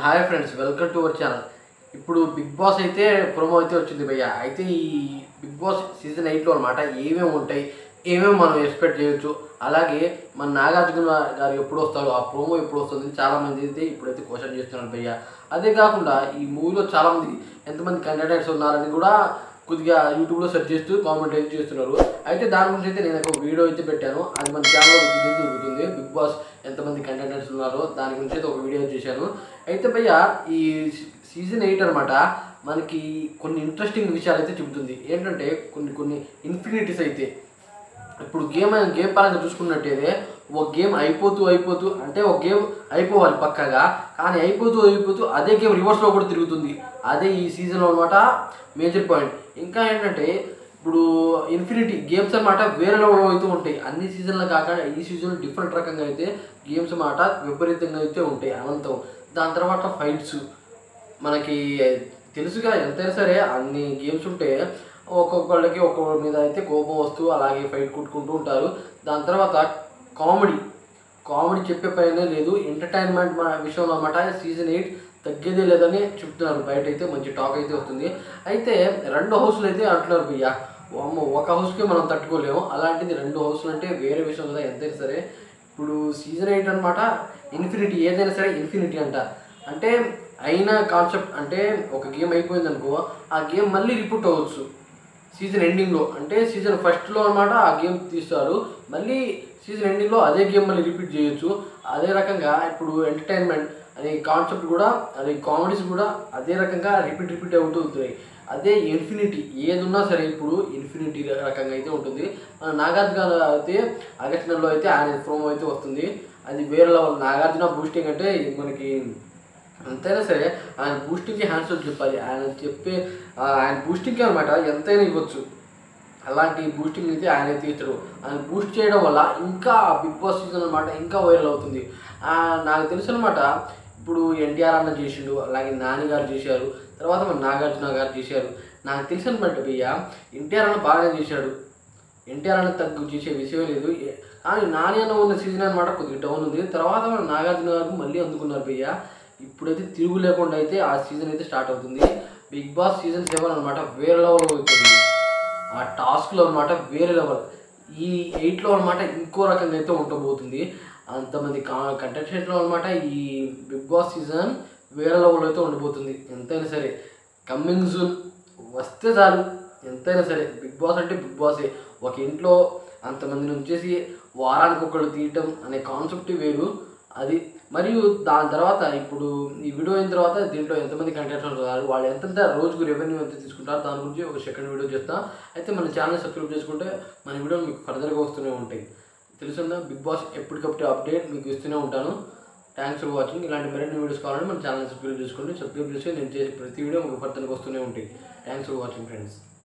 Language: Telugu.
Hi friends, welcome to our channel. ఇప్పుడు బిగ్ బాస్ అయితే ప్రోమో అయితే వచ్చింది భయ్య. అయితే ఈ బిగ్ బాస్ సీజన్ 8లో అనమాట ఏమేమి ఉంటాయి, ఏమేమి మనం ఎక్స్పెక్ట్ చేయొచ్చు, అలాగే మన నాగార్జున గారు ఎప్పుడు వస్తారు, ఆ ప్రోమో ఎప్పుడు వస్తుంది, చాలామంది అయితే ఇప్పుడైతే క్వశ్చన్ చేస్తున్నారు భయ్య. అదే కాకుండా ఈ మూవీలో చాలామంది ఎంతమంది కంటెంటర్స్ ఉన్నారని కూడా కొద్దిగా యూట్యూబ్లో సెర్చ్ చేస్తూ కామెంట్ అయితే చేస్తున్నారు. అయితే దాని గురించి అయితే నేను ఒక వీడియో అయితే పెట్టాను. అది మన ఛానల్లో దొరుకుతుంది. బిగ్ బాస్ ఎంతమంది కంటెంటర్స్ ఉన్నారో దాని గురించి అయితే ఒక వీడియో చేశాను. అయితే భయ్య ఈ సీజన్ 8 అనమాట మనకి కొన్ని ఇంట్రెస్టింగ్ విషయాలు అయితే చెబుతుంది. ఏంటంటే కొన్ని ఇన్ఫినిటీస్ అయితే ఇప్పుడు గేమ్ పరంగా చూసుకున్నట్టయితే ఒక గేమ్ అయిపోతూ అంటే ఒక గేమ్ అయిపోవాలి పక్కగా, కానీ అయిపోతూ అదే గేమ్ రివర్స్లో కూడా తిరుగుతుంది. అదే ఈ సీజన్లో అనమాట మేజర్ పాయింట్. ఇంకా ఏంటంటే ఇప్పుడు ఇన్ఫినిటీ గేమ్స్ అన్నమాట వేరే లెవెల్లో అయితే ఉంటాయి. అన్ని సీజన్లో కాకుండా ఈ సీజన్లో డిఫరెంట్ రకంగా అయితే గేమ్స్ అన్నమాట విపరీతంగా అయితే ఉంటాయి, అనంతం. దాని తర్వాత ఫైట్స్ మనకి తెలుసుగా, ఎంతైనా సరే అన్ని గేమ్స్ ఉంటే ఒక్కొక్కళ్ళకి ఒక్కొక్కరి మీద అయితే కోపం వస్తూ అలాగే ఫైట్ కొట్టుకుంటూ ఉంటారు. దాని తర్వాత కామెడీ చెప్పే పైనే లేదు. ఎంటర్టైన్మెంట్ విషయంలో అన్నమాట సీజన్ 8 తగ్గేదే లేదని చెప్తున్నారు. బయట అయితే మంచి టాక్ అయితే వస్తుంది. అయితే 2 హౌస్లు అయితే అంటున్నారు భయ్య. ఒక హౌస్కి మనం తట్టుకోలేము, అలాంటిది 2 హౌస్లు అంటే వేరే విషయం కదా. ఎంతైనా సరే ఇప్పుడు సీజన్ 8 అనమాట ఇన్ఫినిటీ, ఏదైనా సరే ఇన్ఫినిటీ అంటే అయిన కాన్సెప్ట్. అంటే ఒక గేమ్ అయిపోయింది అనుకో, ఆ గేమ్ మళ్ళీ రిపీట్ అవ్వచ్చు సీజన్ ఎండింగ్లో. అంటే సీజన్ ఫస్ట్లో అనమాట ఆ గేమ్ తీస్తారు, మళ్ళీ సీజన్ ఎండింగ్లో అదే గేమ్ మళ్ళీ రిపీట్ చేయొచ్చు. అదే రకంగా ఇప్పుడు ఎంటర్టైన్మెంట్ అనే కాన్సెప్ట్ కూడా, అదే కామెడీస్ కూడా అదే రకంగా రిపీట్ అవుతూ అవుతాయి. అదే ఇన్ఫినిటీ ఏది ఉన్నా సరే ఇప్పుడు ఇన్ఫినిటీ రకంగా అయితే ఉంటుంది. మన నాగార్జున అయితే ఆగస్ట్ నెలలో అయితే ఆయన ప్రోమో అయితే వస్తుంది. అది వేరే లెవెల్. నాగార్జున బూస్టింగ్ అంటే మనకి ఎంతైనా సరే ఆయన బూస్టింగ్కి హ్యాండ్స్ చెప్పాలి. ఆయన బూస్టింగ్కి అనమాట ఎంతైనా ఇవ్వచ్చు. అలాంటి బూస్టింగ్ అయితే ఆయన అయితే ఇస్తాడు. ఆయన బూస్ట్ చేయడం వల్ల ఇంకా బిగ్ బాస్ సీజన్ అనమాట ఇంకా వైరల్ అవుతుంది. నాకు తెలుసు అనమాట. ఇప్పుడు ఎన్టీఆర్ అన్న చేసిండు, అలాగే నాని గారు చేశారు, తర్వాత మన నాగార్జున గారు చేశారు. నాకు తెలిసి అనమాట భయ్య, ఎన్టీఆర్ అన్న బాగానే చేశాడు. ఎన్టీఆర్ అన్న తగ్గు చేసే విషయం లేదు. కానీ నాని అన్న ఉన్న సీజన్ అనమాట కొద్దిగా డౌన్ ఉంది. తర్వాత మన నాగార్జున గారు మళ్ళీ అందుకున్నారు భయ్య. ఇప్పుడైతే తిరుగు లేకుండా అయితే ఆ సీజన్ అయితే స్టార్ట్ అవుతుంది. బిగ్ బాస్ సీజన్ 7 అనమాట వేరే లెవెల్ అవుతుంది. ఆ టాస్క్లో అనమాట వేరే లెవెల్. ఈ 8లో అనమాట ఇంకో రకంగా అయితే ఉండబోతుంది. అంతమంది కంటెస్టెంట్లో అనమాట ఈ బిగ్ బాస్ సీజన్ వేరే లెవెల్ అయితే ఉండబోతుంది. ఎంతైనా సరే కమ్మింగ్ సూన్ వస్తే చాలు. ఎంతైనా సరే బిగ్ బాస్ అంటే బిగ్ బాసే. ఒక ఇంట్లో అంతమందిని వచ్చేసి వారానికి ఒకళ్ళు తీయటం అనే కాన్సెప్ట్ వేరు అది. మరియు దాని తర్వాత ఇప్పుడు ఈ వీడియో అయిన తర్వాత దీంట్లో ఎంతమంది కంటెంట్స్ ఉంటారు, వాళ్ళు ఎంతంత రోజుకు రెవెన్యూ ఎంత తీసుకుంటారు, దాని గురించి ఒక సెకండ్ వీడియో చేస్తాను. అయితే మన ఛానల్ సబ్స్క్రైబ్ చేసుకుంటే మన వీడియో మీకు ఫర్దర్గా వస్తూనే ఉంటాయి. తెలుసుందా, బిగ్ బాస్ ఎప్పటికప్పుడు అప్డేట్ మీకు ఇస్తూనే ఉంటాను. Thanks for watching. ఇలాంటి మరిన్ని వీడియోస్ కావాలంటే మన ఛానల్ సబ్స్క్రైబ్ చేసుకోండి. సబ్స్క్రైబ్ చేసి నేను చేసే ప్రతి వీడియో మీకు ఫర్దర్గా వస్తూనే ఉంటాయి. Thanks for watching friends.